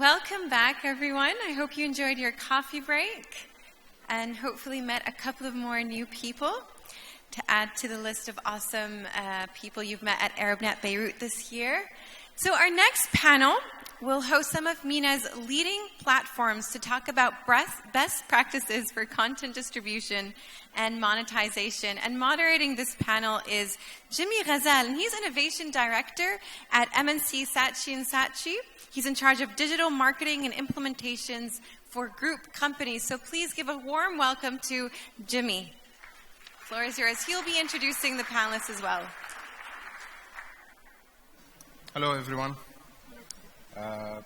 Welcome back, everyone. I hope you enjoyed your coffee break and hopefully met a couple of more new people to add to the list of awesome people you've met at ArabNet Beirut this year. So our next panel will host some of MENA's leading platforms to talk about best practices for content distribution and monetization. And moderating this panel is Ghazal, and he's Innovation Director at MNC Saatchi. He's in charge of digital marketing and implementations for group companies. So please give a warm welcome to Jimmy. The floor is yours. He'll be introducing the panelists as well. Hello, everyone.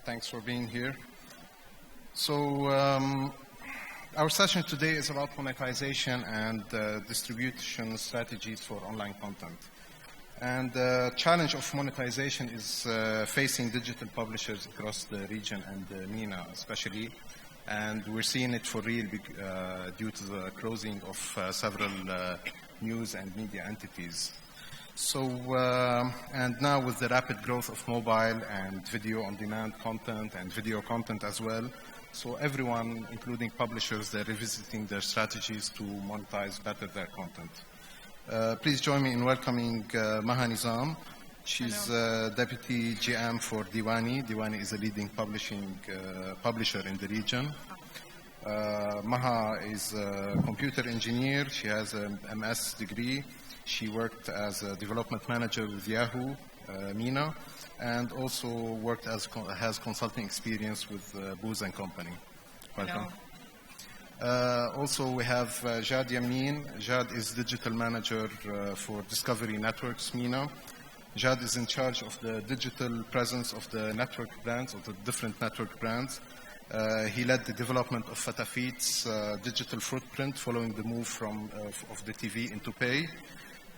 Thanks for being here. So our session today is about monetization and distribution strategies for online content. And the challenge of monetization is facing digital publishers across the region and the MENA especially. And we're seeing it for real due to the closing of several news and media entities. So, and now with the rapid growth of mobile and video on demand content and video content as well, so everyone, including publishers, they're revisiting their strategies to monetize better their content. Please join me in welcoming Maha Nizam. She's Deputy GM for Diwanee. Diwanee is a leading publisher in the region. Maha is a computer engineer. She has an MS degree. She worked as a development manager with Yahoo, MENA, and also worked as has consulting experience with Booz & Company. Welcome. Also, we have Yammine. Jad is digital manager for Discovery Networks, MENA. Jad is in charge of the digital presence of the network brands, of the different network brands. He led the development of Fatafit's digital footprint following the move from of the TV into pay.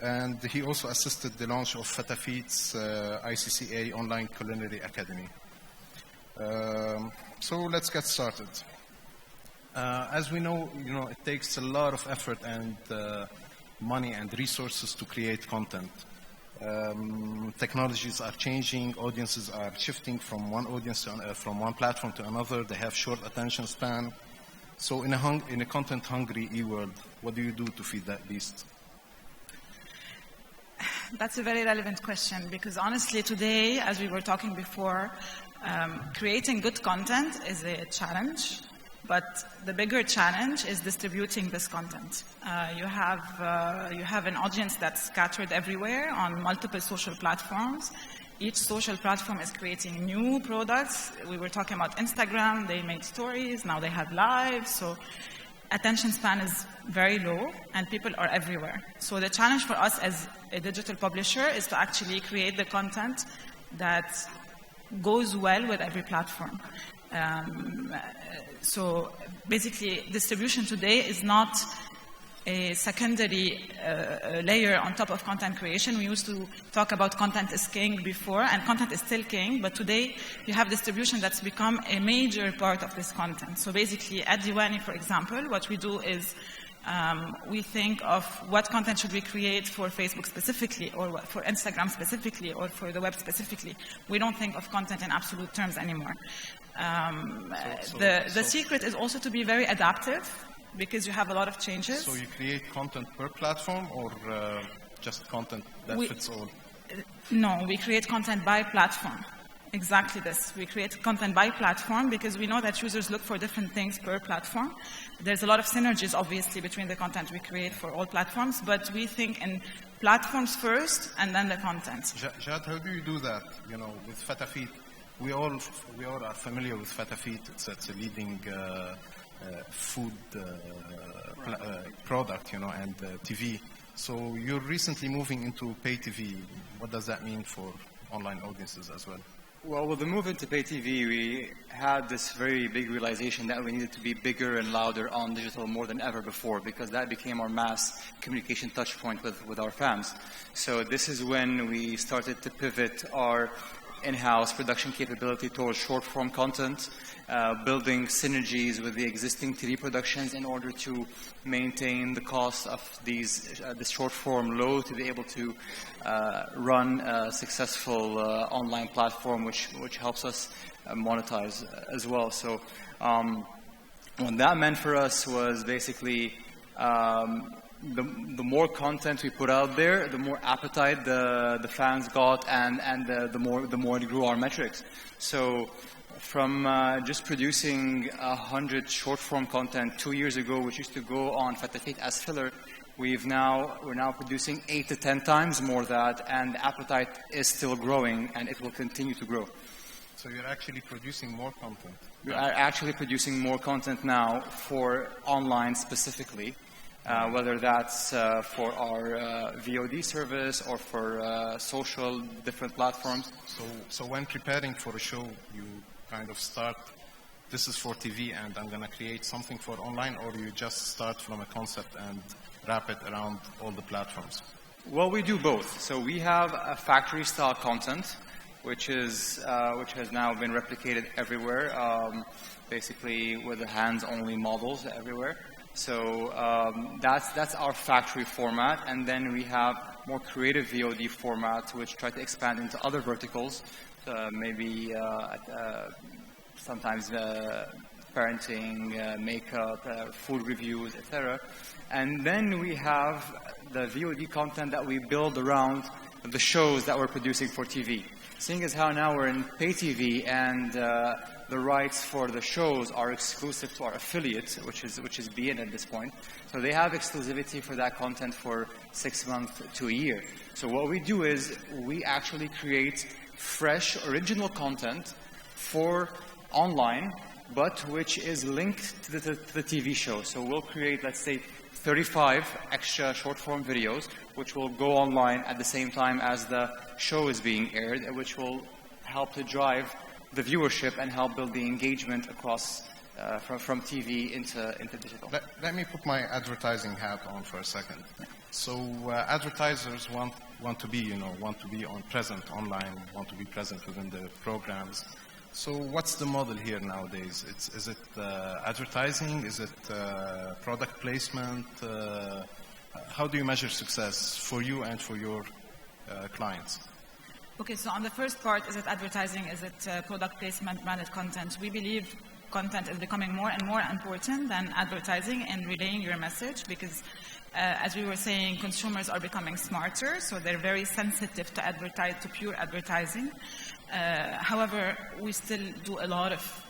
And he also assisted the launch of Fatafit's ICCA Online Culinary Academy. So let's get started. As we know, it takes a lot of effort and money and resources to create content. Technologies are changing, audiences are shifting from one audience to, from one platform to another. They have short attention span. So in a content-hungry e-world, what do you do to feed that beast? That's a very relevant question because honestly today, as we were talking before, creating good content is a challenge, but the bigger challenge is distributing this content. You have an audience that's scattered everywhere on multiple social platforms. Each social platform is creating new products. We were talking about Instagram, they made stories, now they have live, so attention span is very low and people are everywhere. So the challenge for us as a digital publisher is to actually create the content that goes well with every platform. So basically distribution today is not a secondary layer on top of content creation. We used to talk about content is king before, and content is still king, but today you have distribution that's become a major part of this content. So basically at Diwanee, for example, what we do is we think of what content should we create for Facebook specifically, or for Instagram specifically, or for the web specifically. We don't think of content in absolute terms anymore. The secret is also to be very adaptive, because you have a lot of changes. So you create content per platform or just content that fits all? No, we create content by platform. Exactly this. We create content by platform because we know that users look for different things per platform. There's a lot of synergies, obviously, between the content we create for all platforms, but we think in platforms first and then the content. Jad, how do you do that? With Fatafit, we all are familiar with Fatafit. It's a leading food product, and TV. So you're recently moving into pay TV. What does that mean for online audiences as well? Well, with the move into pay TV, we had this very big realization that we needed to be bigger and louder on digital more than ever before, because that became our mass communication touch point with our fans. So this is when we started to pivot our in-house production capability towards short-form content, building synergies with the existing TV productions in order to maintain the cost of this short-form low to be able to run a successful online platform, which helps us monetize as well. So what that meant for us was basically the more content we put out there, the more appetite the fans got, and the more it grew our metrics. So from just producing 100 short-form content 2 years ago, which used to go on Fatafit as filler, we're now producing 8 to 10 times more that, and the appetite is still growing, and it will continue to grow. So you're actually producing more content? We are actually producing more content now for online specifically. Whether that's for our VOD service or for social different platforms. So when preparing for a show, you kind of start, this is for TV and I'm going to create something for online, or you just start from a concept and wrap it around all the platforms? Well, we do both. So we have a factory style content, which has now been replicated everywhere, basically with the hands-only models everywhere. So that's our factory format, and then we have more creative VOD formats which try to expand into other verticals, maybe sometimes parenting, makeup, food reviews, etc. And then we have the VOD content that we build around the shows that we're producing for TV. Seeing as how now we're in pay TV and the rights for the shows are exclusive to our affiliate, which is beIN at this point. So they have exclusivity for that content for 6 months to a year. So what we do is we actually create fresh, original content for online, but which is linked to the TV show. So we'll create, let's say, 35 extra short-form videos, which will go online at the same time as the show is being aired, which will help to drive the viewership and help build the engagement across from TV into digital. Let me put my advertising hat on for a second. So advertisers want to be, present online, want to be present within the programs. So what's the model here nowadays? Is it advertising? Is it product placement? How do you measure success for you and for your clients? Okay, so on the first part, is it advertising? Is it product placement, branded content? We believe content is becoming more and more important than advertising and relaying your message, because as we were saying, consumers are becoming smarter, so they're very sensitive to pure advertising. However, we still do a lot of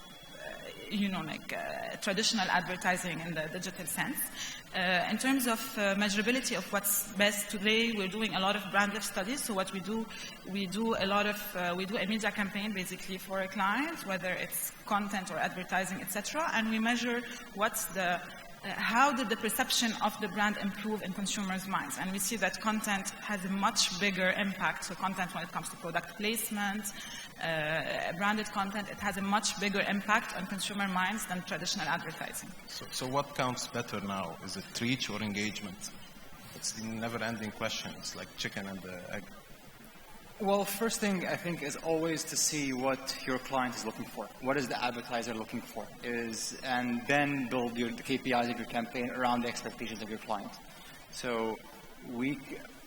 traditional advertising in the digital sense. In terms of measurability of what's best today, we're doing a lot of brand lift studies. So what we do a media campaign basically for a client, whether it's content or advertising, etc. And we measure how did the perception of the brand improve in consumers' minds? And we see that content has a much bigger impact. So content, when it comes to product placement, branded content, it has a much bigger impact on consumer minds than traditional advertising. So what counts better now? Is it reach or engagement? It's the never-ending question. It's like chicken and the egg. Well, first thing I think is always to see what your client is looking for. What is the advertiser looking for? And then build the KPIs of your campaign around the expectations of your client. So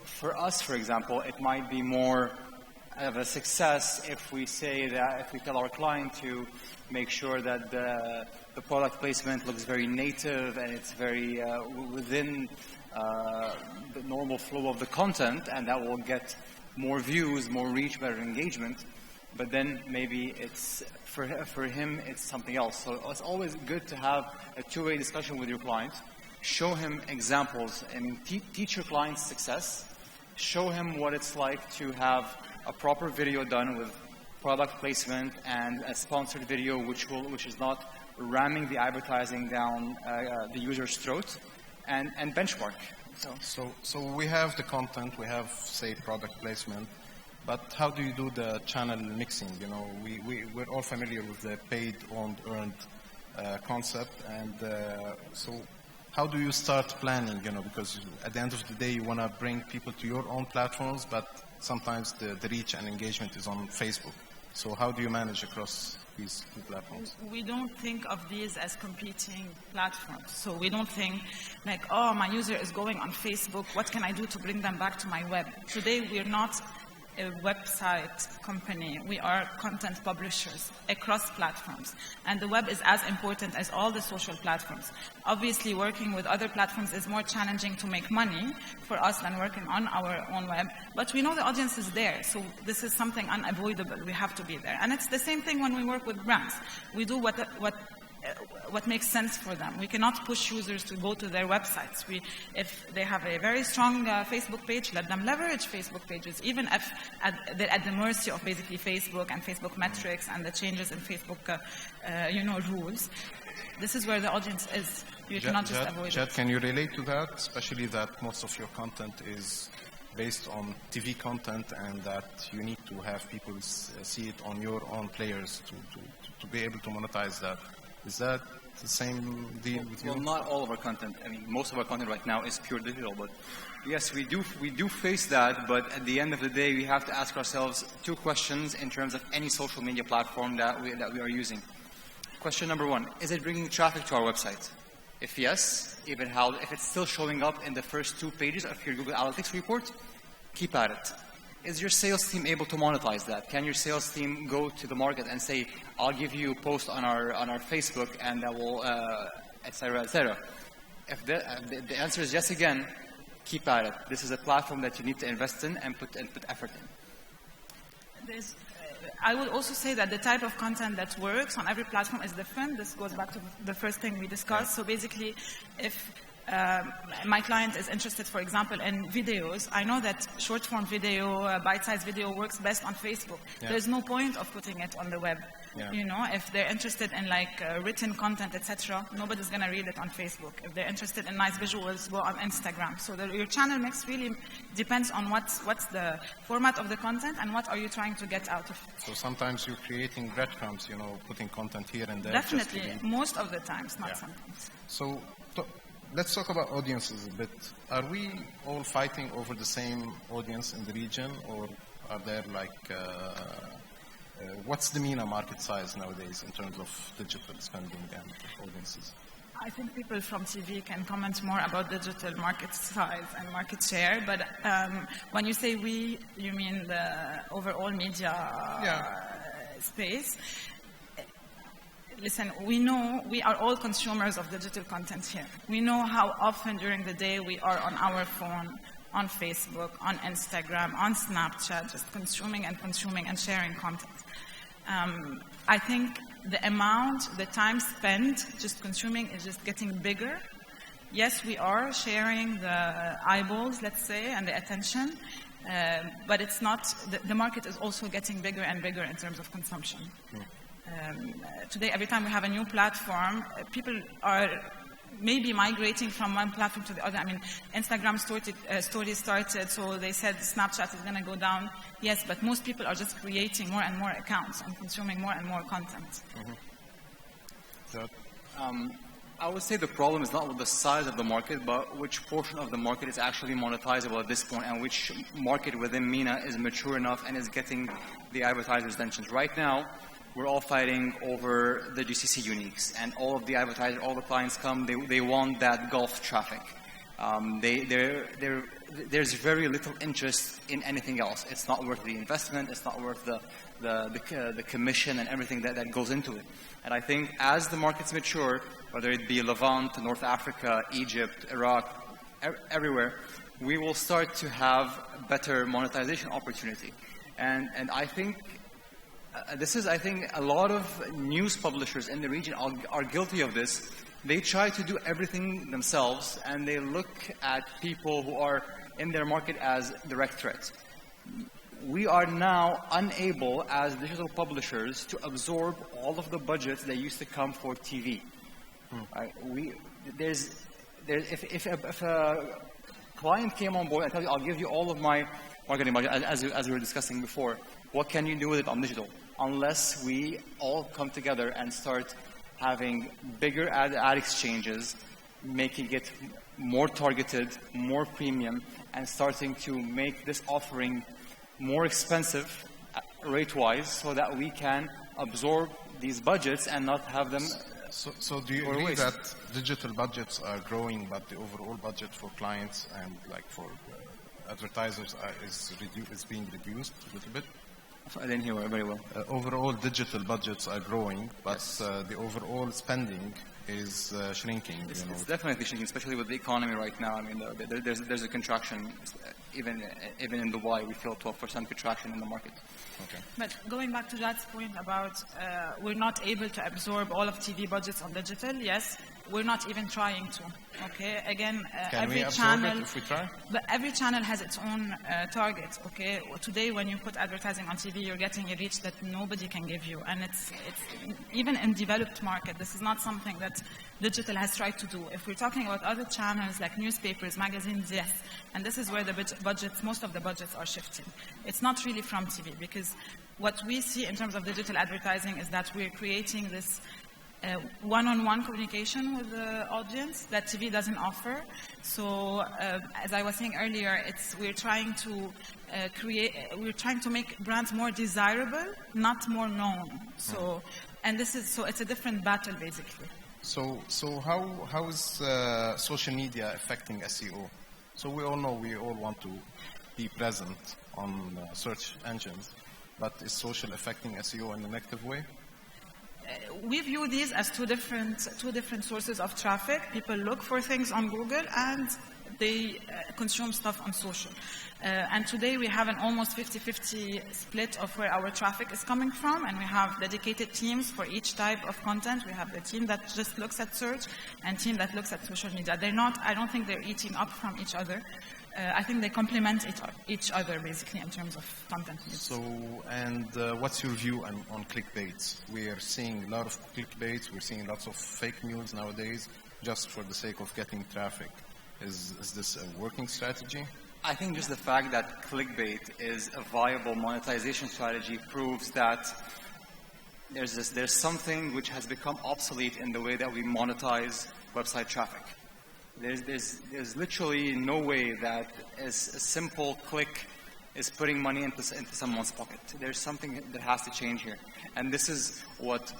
for us, for example, it might be more of a success if we tell our client to make sure that the product placement looks very native and it's very within the normal flow of the content, and that will get more views, more reach, better engagement. But then maybe it's for him it's something else. So it's always good to have a two-way discussion with your client. Show him examples and teach your client success. Show him what it's like to have a proper video done with product placement and a sponsored video which is not ramming the advertising down the user's throat, and benchmark. So we have the content, we have, say, product placement, but how do you do the channel mixing? We're all familiar with the paid, owned, earned concept, and so how do you start planning? Because at the end of the day, you want to bring people to your own platforms, but sometimes the reach and engagement is on Facebook. So how do you manage across these two platforms? We don't think of these as competing platforms. So we don't think like, oh, my user is going on Facebook, what can I do to bring them back to my web? Today, we're not a website company. We are content publishers across platforms. And the web is as important as all the social platforms. Obviously, working with other platforms is more challenging to make money for us than working on our own web. But we know the audience is there. So this is something unavoidable. We have to be there. And it's the same thing when we work with brands. We do what makes sense for them. We cannot push users to go to their websites. If they have a very strong Facebook page, let them leverage Facebook pages, even if they're at the mercy of basically Facebook and Facebook metrics and the changes in Facebook rules. This is where the audience is. You cannot just avoid it. Can you relate to that, especially that most of your content is based on TV content and that you need to have people see it on your own players to be able to monetize that? Is that the same deal with you? Well, not all of our content. I mean, most of our content right now is pure digital. But yes, we do face that. But at the end of the day, we have to ask ourselves two questions in terms of any social media platform that we are using. Question number one: is it bringing traffic to our website? If yes, if it's still showing up in the first 2 pages of your Google Analytics report, keep at it. Is your sales team able to monetize that? Can your sales team go to the market and say, I'll give you a post on our Facebook and that will, et cetera, et cetera? If the answer is yes again, keep at it. This is a platform that you need to invest in and put effort in. I would also say that the type of content that works on every platform is different. This goes back to the first thing we discussed. So basically, if my client is interested, for example, in videos, I know that short-form video, bite-sized video works best on Facebook. Yeah. There's no point of putting it on the web. Yeah. You know, if they're interested in like written content, etc., nobody's going to read it on Facebook. If they're interested in nice visuals, go on Instagram. So your channel mix really depends on what's the format of the content and what are you trying to get out of it. So sometimes you're creating breadcrumbs, you know, putting content here and there. Definitely, most of the times, not sometimes. So let's talk about audiences a bit. Are we all fighting over the same audience in the region, or are there like, what's the MENA market size nowadays in terms of digital spending and audiences? I think people from TV can comment more about digital market size and market share, but when you say we, you mean the overall media space. Listen, we know we are all consumers of digital content here. We know how often during the day we are on our phone, on Facebook, on Instagram, on Snapchat, just consuming and sharing content. I think the time spent just consuming is just getting bigger. Yes, we are sharing the eyeballs, let's say, and the attention, but it's not, the market is also getting bigger and bigger in terms of consumption. Today, every time we have a new platform, people are maybe migrating from one platform to the other. I mean, Instagram stories started, so they said Snapchat is going to go down. Yes, but most people are just creating more and more accounts and consuming more and more content. I would say the problem is not with the size of the market, but which portion of the market is actually monetizable at this point, and which market within MENA is mature enough and is getting the advertisers' attention. Right now, we're all fighting over the GCC uniques, and all of the advertisers, all the clients come, they want that Gulf traffic. There's very little interest in anything else. It's not worth the investment, it's not worth the commission and everything that goes into it. And I think as the markets mature, whether it be Levant, North Africa, Egypt, Iraq, everywhere, we will start to have better monetization opportunity. And I think I think a lot of news publishers in the region are guilty of this. They try to do everything themselves, and they look at people who are in their market as direct threats. We are now unable, as digital publishers, to absorb all of the budgets that used to come for TV. If a client came on board and told you, I'll give you all of my marketing budget, as we were discussing before, what can you do with it on digital? Unless we all come together and start having bigger ad exchanges, making it more targeted, more premium, and starting to make this offering more expensive rate-wise so that we can absorb these budgets and not have them. So do you agree that digital budgets are growing, but the overall budget for clients and like for advertisers is being reduced a little bit? I didn't hear very well. Overall digital budgets are growing, but the overall spending is shrinking. It's definitely shrinking, especially with the economy right now. I mean, there's a contraction. Even in Dubai, we feel 12% contraction in the market. Okay. But going back to Jad's point about we're not able to absorb all of TV budgets on digital, yes, we're not even trying to. Okay, again, every channel. It if we try? But every channel has its own target. Okay, today when you put advertising on TV, you're getting a reach that nobody can give you, and it's even in developed market. This is not something that digital has tried to do. If we're talking about other channels like newspapers, magazines, yes, and this is where the budgets, most of the budgets are shifting. It's not really from TV, because what we see in terms of digital advertising is that we're creating this one-on-one communication with the audience that TV doesn't offer. So, as I was saying earlier, we're trying to make brands more desirable, not more known. So, and it's a different battle basically. So how is social media affecting SEO? So we all know we all want to be present on search engines, but is social affecting SEO in a negative way? We view these as two different sources of traffic. People look for things on Google and they consume stuff on social. And today we have an almost 50-50 split of where our traffic is coming from, and we have dedicated teams for each type of content. We have the team that just looks at search and team that looks at social media. I don't think they're eating up from each other. I think they complement each other basically in terms of content needs. So, and what's your view on clickbaits? We are seeing a lot of clickbaits. We're seeing lots of fake news nowadays just for the sake of getting traffic. Is this a working strategy? I think just the fact that clickbait is a viable monetization strategy proves that there's something which has become obsolete in the way that we monetize website traffic. There's literally no way that a simple click is putting money into someone's pocket. There's something that has to change here. And this is what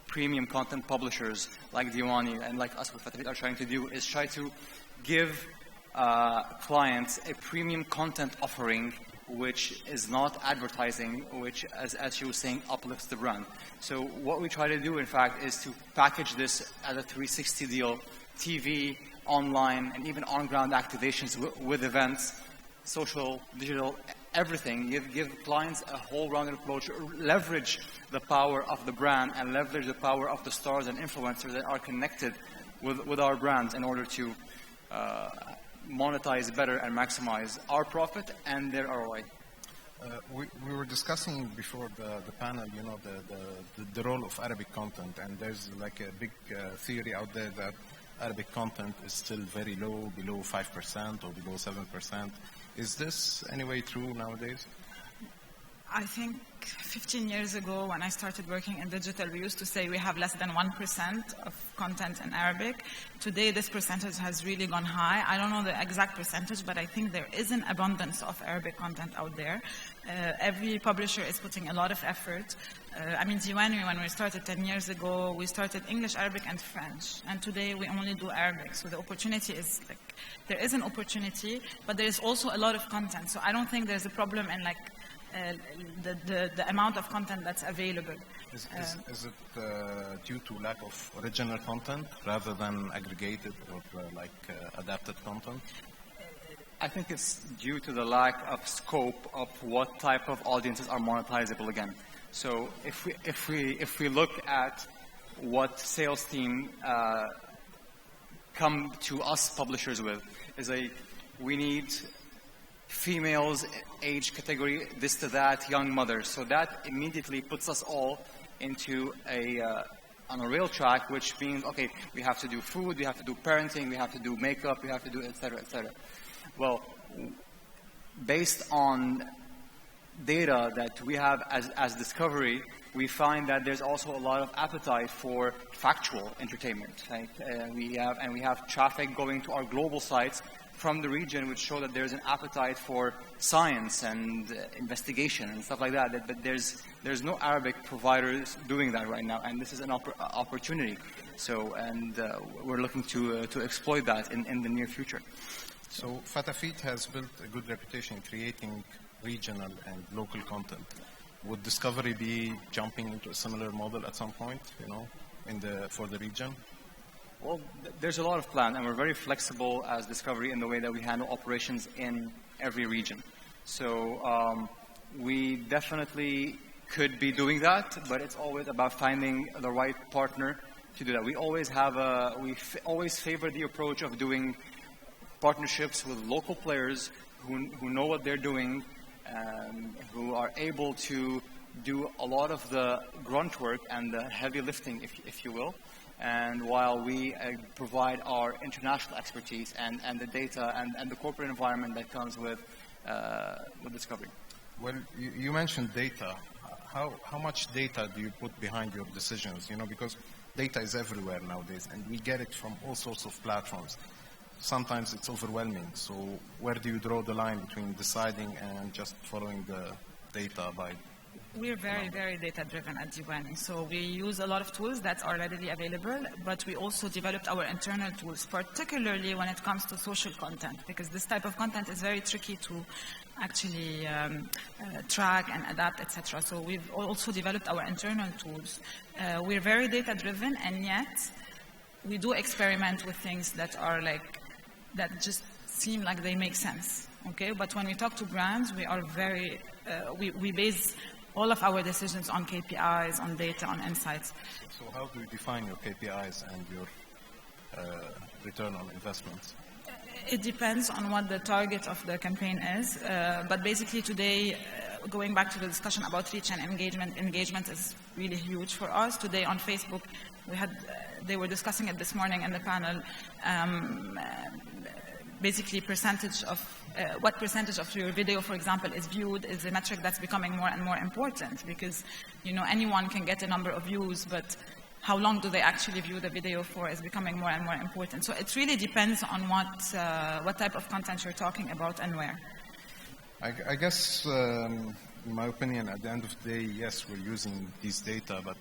premium content publishers like Diwanee and like us with Fatafit are trying to do, is try to give clients a premium content offering which is not advertising, which, as she was saying, uplifts the brand. So what we try to do, in fact, is to package this as a 360 deal, TV, online, and even on-ground activations with events, social, digital, everything. Give clients a whole-rounded approach, leverage the power of the brand and leverage the power of the stars and influencers that are connected with our brands in order to monetize better and maximize our profit and their ROI. We were discussing before the panel, you know, the role of Arabic content, and there's like a big theory out there that Arabic content is still very low, below 5% or below 7%. Is this anyway true nowadays? I think 15 years ago when I started working in digital, we used to say we have less than 1% of content in Arabic. Today, this percentage has really gone high. I don't know the exact percentage, but I think there is an abundance of Arabic content out there. Every publisher is putting a lot of effort. I mean, Diwanee, when we started 10 years ago, we started English, Arabic, and French. And today, we only do Arabic. So the opportunity is, like, there is an opportunity, but there is also a lot of content. So I don't think there's a problem in, like, the amount of content that's available. Is it due to lack of original content rather than aggregated or adapted content? I think it's due to the lack of scope of what type of audiences are monetizable again. So if we look at what sales team come to us publishers with, is we need females, age category, this to that, young mothers. So that immediately puts us all into on a real track, which means, okay, we have to do food, we have to do parenting, we have to do makeup, we have to do et cetera, et cetera. Well, based on data that we have as Discovery, we find that there's also a lot of appetite for factual entertainment. Right? We have traffic going to our global sites from the region which show that there's an appetite for science and investigation and stuff like that. But there's no Arabic providers doing that right now, and this is an opportunity. So, and we're looking to exploit that in the near future. So Fatafit has built a good reputation in creating regional and local content. Would Discovery be jumping into a similar model at some point, you know, for the region? Well, there's a lot of plan, and we're very flexible as Discovery in the way that we handle operations in every region. So we definitely could be doing that, but it's always about finding the right partner to do that. We always have always favor the approach of doing partnerships with local players who know what they're doing, who are able to do a lot of the grunt work and the heavy lifting, if you will. And while we provide our international expertise and the data and the corporate environment that comes with Discovery. Well, you mentioned data. How much data do you put behind your decisions? You know, because data is everywhere nowadays, and we get it from all sorts of platforms. Sometimes it's overwhelming. So where do you draw the line between deciding and just following the data by? We're very, very data-driven at Diwanee. So we use a lot of tools that are readily available, but we also developed our internal tools, particularly when it comes to social content, because this type of content is very tricky to actually track and adapt, etc. So we've also developed our internal tools. We're very data-driven, and yet we do experiment with things that are that just seem like they make sense. Okay, but when we talk to brands, we are very we base all of our decisions on KPIs, on data, on insights. So how do you define your KPIs and your return on investments? It depends on what the target of the campaign is, but basically today, going back to the discussion about reach and engagement is really huge for us. Today on Facebook, they were discussing it this morning in the panel, basically what percentage of your video, for example, is viewed is a metric that's becoming more and more important, because anyone can get a number of views, but how long do they actually view the video for is becoming more and more important. So it really depends on what type of content you're talking about and where. I guess, in my opinion, at the end of the day, yes, we're using these data, but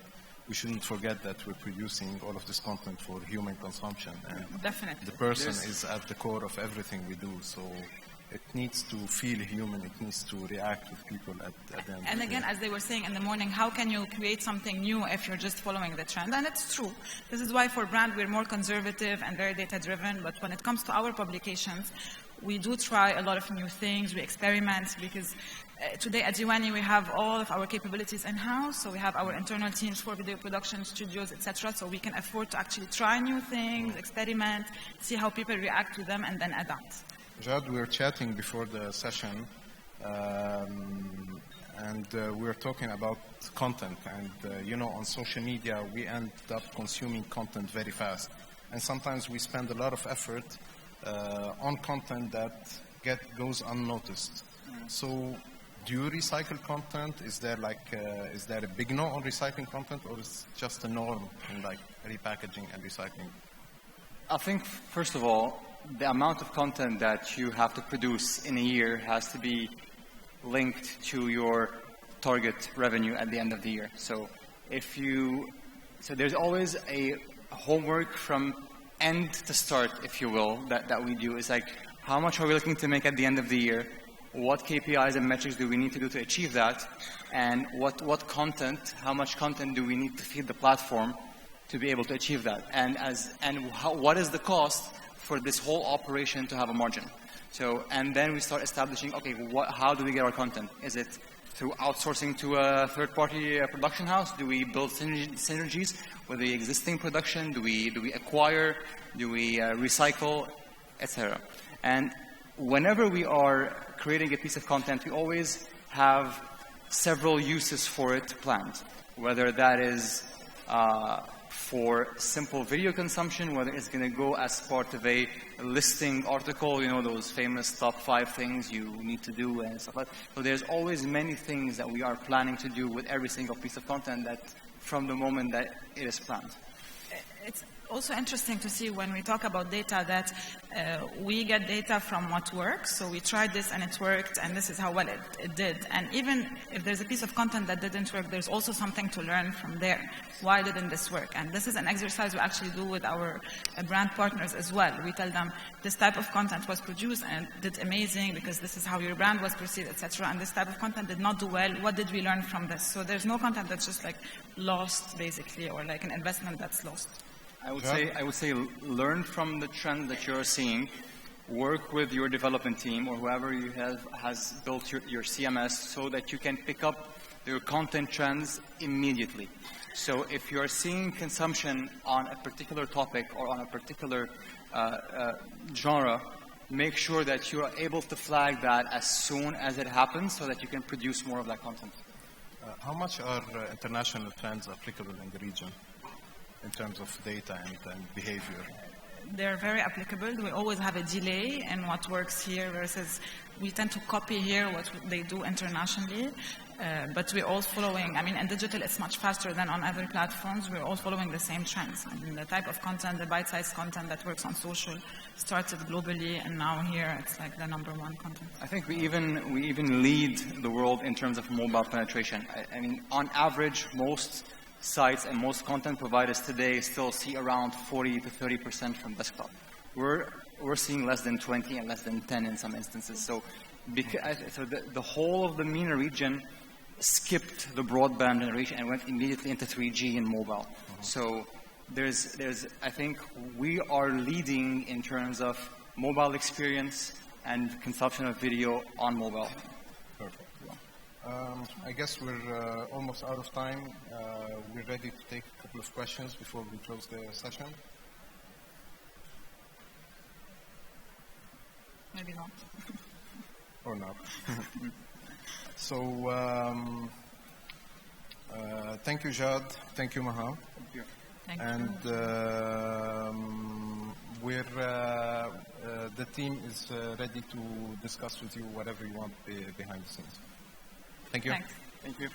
we shouldn't forget that we're producing all of this content for human consumption. And definitely. The person is at the core of everything we do. So it needs to feel human. It needs to react with people at the end of the day. And again, as they were saying in the morning, how can you create something new if you're just following the trend? And it's true. This is why for brand, we're more conservative and very data-driven. But when it comes to our publications, we do try a lot of new things. We experiment, because today at Diwanee, we have all of our capabilities in-house. So we have our internal teams for video production, studios, etc. So we can afford to actually try new things, experiment, see how people react to them, and then adapt. Jad, we were chatting before the session, and we were talking about content. And, on social media, we end up consuming content very fast. And sometimes we spend a lot of effort on content that goes unnoticed. So do you recycle content? Is there a big no on recycling content, or is it just a norm in repackaging and recycling? I think, first of all, the amount of content that you have to produce in a year has to be linked to your target revenue at the end of the year. So there's always a homework from end to start, if you will, that we do. It's like, how much are we looking to make at the end of the year? What KPIs and metrics do we need to do to achieve that? And what content, how much content do we need to feed the platform to be able to achieve that? What is the cost for this whole operation to have a margin? So, and then we start establishing, okay, how do we get our content? Is it through outsourcing to a third-party production house? Do we build synergies with the existing production? Do we acquire? Do we recycle, etc.? And whenever we are creating a piece of content, we always have several uses for it planned, whether that is for simple video consumption, whether it's going to go as part of a listing article, those famous top 5 things you need to do and stuff like that. So there's always many things that we are planning to do with every single piece of content that from the moment that it is planned. It's also interesting to see when we talk about data that we get data from what works. So we tried this and it worked, and this is how well it did. And even if there's a piece of content that didn't work, there's also something to learn from there. Why didn't this work? And this is an exercise we actually do with our brand partners as well. We tell them this type of content was produced and did amazing because this is how your brand was perceived, etc. And this type of content did not do well. What did we learn from this? So there's no content that's just like lost, basically, or like an investment that's lost. I would say learn from the trend that you're seeing, work with your development team or whoever you have has built your CMS so that you can pick up your content trends immediately. So if you're seeing consumption on a particular topic or on a particular genre, make sure that you are able to flag that as soon as it happens so that you can produce more of that content. How much are international trends applicable in the region in terms of data and behavior? They're very applicable. We always have a delay in what works here versus we tend to copy here what they do internationally. But we're all following, I mean, in digital it's much faster than on other platforms. We're all following the same trends. I mean, the type of content, the bite-sized content that works on social started globally, and now here it's like the #1 content. I think we even lead the world in terms of mobile penetration. I mean, on average, most sites and most content providers today still see around 40 to 30% from desktop. We're seeing less than 20 and less than 10 in some instances. So the whole of the MENA region skipped the broadband generation and went immediately into 3G and mobile. So I think we are leading in terms of mobile experience and consumption of video on mobile. Perfect. I guess we're almost out of time. We're ready to take a couple of questions before we close the session. Maybe not. Or not. So, thank you, Jad. Thank you, Maha. Thank you. Thank And you. The team is ready to discuss with you whatever you want behind the scenes. Thank you. Thanks. Thank you.